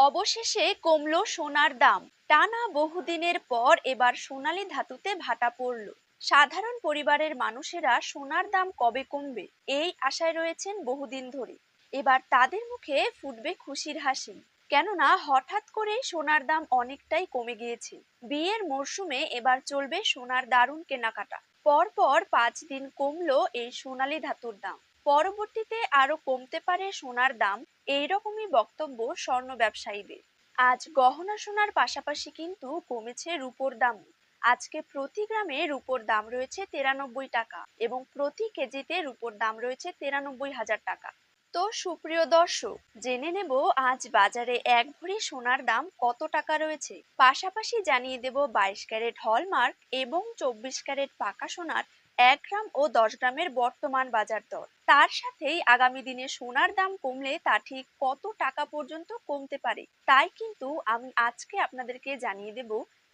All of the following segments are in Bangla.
অবশেষে কমলো সোনার দাম। টানা বহুদিনের পর এবার সোনালী ধাতুতে ভাটা পড়ল। সাধারণ পরিবারের মানুষেরা সোনার দাম কবে কমবে এই আশায় রয়েছেন বহুদিন ধরে। এবার তাদের মুখে ফুটবে খুশির হাসি, কেননা হঠাৎ করে সোনার দাম অনেকটাই কমে গিয়েছে। বিয়ের মরশুমে এবার চলবে সোনার দারুণ কেনাকাটা। পরপর 5 দিন কমলো এই সোনালী ধাতুর দাম। পরবর্তীতে আরো কমতে পারে সোনার দাম, এইরকমই বক্তব্য স্বর্ণ ব্যবসায়ীদের। আজ গহনা সোনার পাশাপাশি কিন্তু কমেছে রূপোর দাম। আজকে প্রতি গ্রামে রূপোর দাম রয়েছে 93 টাকা এবং প্রতি কেজিতে রূপোর দাম রয়েছে 93,000 টাকা। তো সুপ্রিয় দর্শক, জেনে নেব আজ বাজারে এক ভরি সোনার দাম কত টাকা রয়েছে। পাশাপাশি জানিয়ে দেব 22 ক্যারেট হলমার্ক এবং 24 ক্যারেট পাকা সোনার 1 গ্রাম ও 10 গ্রামের বর্তমান বাজার দর। তার সাথেই আগামী দিনে সোনার দাম কমলে তা ঠিক কত টাকা পর্যন্ত কমতে পারে তাই কিন্তু আমি আজকে আপনাদেরকে জানিয়ে দেব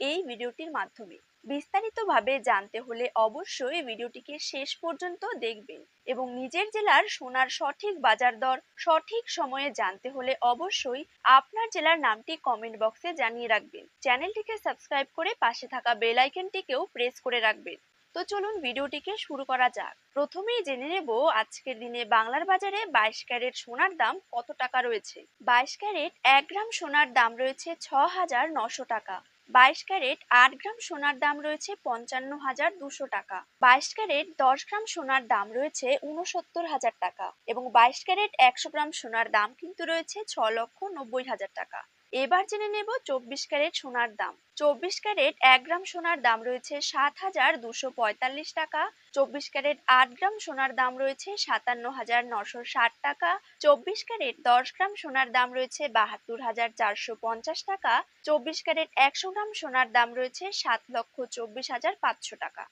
এই ভিডিওটির মাধ্যমে। বিস্তারিতভাবে জানতে হলে অবশ্যই ভিডিওটিকে শেষ পর্যন্ত দেখবেন এবং নিজের জেলার সোনার সঠিক বাজার দর সঠিক সময়ে জানতে হলে অবশ্যই আপনার জেলার নামটি কমেন্ট বক্সে জানিয়ে রাখবেন। চ্যানেলটিকে সাবস্ক্রাইব করে পাশে থাকা বেল আইকনটিকেও প্রেস করে রাখবেন। তো চলুন ভিডিওটিকে শুরু করা যাক। প্রথমেই জেনে নেব আজকের দিনে বাংলার বাজারে 22 ক্যারেট সোনার দাম কত টাকা রয়েছে। 22 ক্যারেট 1 গ্রাম সোনার দাম রয়েছে 6,900 টাকা। 22 ক্যারেট 8 গ্রাম সোনার দাম রয়েছে 55,200 টাকা। 22 ক্যারেট 10 গ্রাম সোনার দাম রয়েছে 69,000 টাকা এবং 22 ক্যারেট 100 গ্রাম সোনার দাম কিন্তু রয়েছে 6,90,000 টাকা। এবার জেনে নেব 24 ক্যারেট সোনার দাম। 24 ক্যারেট 1 গ্রাম সোনার দাম রয়েছে 7,245 টাকা। 24 ক্যারেট 8 গ্রাম সোনার দাম রয়েছে 57,960 টাকা। 24 ক্যারেট 10 গ্রাম সোনার দাম রয়েছে 72,450 টাকা। 24 ক্যারেট 100 গ্রাম সোনার দাম রয়েছে 7,24,500 টাকা।